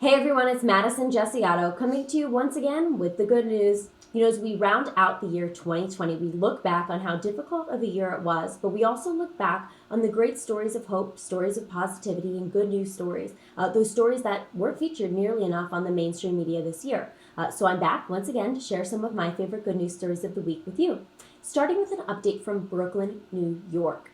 Hey everyone, it's Madison Gesiotto coming to you once again with the good news. As we round out the year 2020, we look back on how difficult of a year it was, but we also look back on the great stories of hope, stories of positivity, and good news stories. Those stories that weren't featured nearly enough on the mainstream media this year. So I'm back once again to share some of my favorite good news stories of the week with you. Starting with an update from Brooklyn, New York.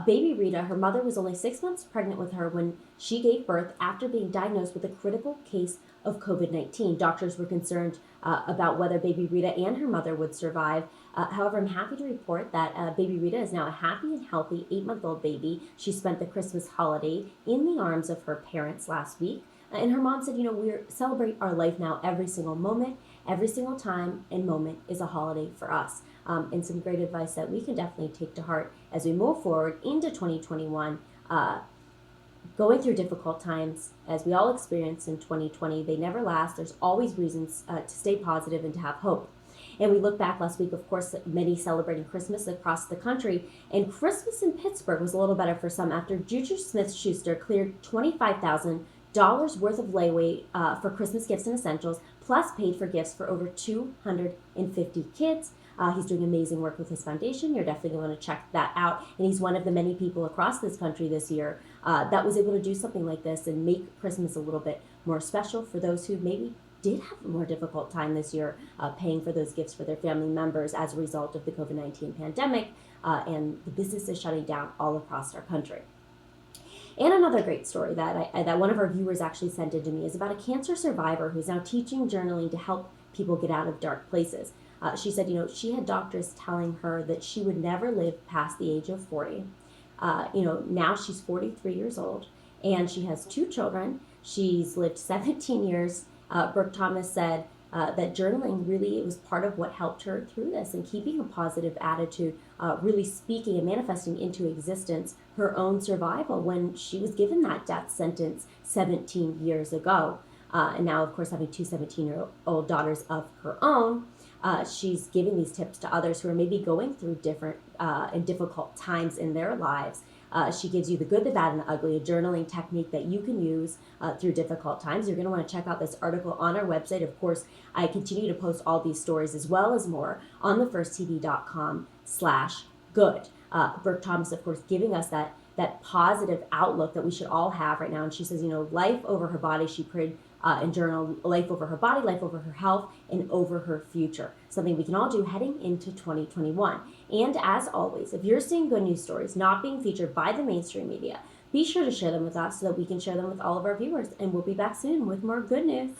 Baby Rita, her mother was only 6 months pregnant with her when she gave birth after being diagnosed with a critical case of COVID-19. Doctors were concerned about whether baby Rita and her mother would survive. However, I'm happy to report that baby Rita is now a happy and healthy 8-month-old baby. She spent the Christmas holiday in the arms of her parents last week. And her mom said, we celebrate our life now every single moment, every single time and moment is a holiday for us. And some great advice that we can definitely take to heart as we move forward into 2021. Going through difficult times, as we all experienced in 2020, they never last. There's always reasons to stay positive and to have hope. And we look back last week, of course, many celebrating Christmas across the country. And Christmas in Pittsburgh was a little better for some after Juju Smith-Schuster cleared $25,000 worth of layaway for Christmas gifts and essentials, plus paid for gifts for over 250 kids. He's doing amazing work with his foundation. You're definitely going to check that out. And he's one of the many people across this country this year that was able to do something like this and make Christmas a little bit more special for those who maybe did have a more difficult time this year paying for those gifts for their family members as a result of the COVID-19 pandemic and the businesses shutting down all across our country. And another great story that one of our viewers actually sent in to me is about a cancer survivor who's now teaching journaling to help people get out of dark places. She said, she had doctors telling her that she would never live past the age of 40. Now she's 43 years old and she has 2 children. She's lived 17 years. Brooke Thomas said that journaling really was part of what helped her through this and keeping a positive attitude, really speaking and manifesting into existence her own survival when she was given that death sentence 17 years ago. And now, of course, having 2 17-year-old daughters of her own, she's giving these tips to others who are maybe going through different and difficult times in their lives. She gives you the good, the bad, and the ugly, a journaling technique that you can use through difficult times. You're going to want to check out this article on our website. Of course, I continue to post all these stories as well as more on thefirsttv.com/good. Brooke Thomas, of course, giving us that positive outlook that we should all have right now. And she says, life over her body. She prayed and journal life over her body, life over her health, and over her future. Something we can all do heading into 2021. And as always, if you're seeing good news stories not being featured by the mainstream media, be sure to share them with us so that we can share them with all of our viewers. And we'll be back soon with more good news.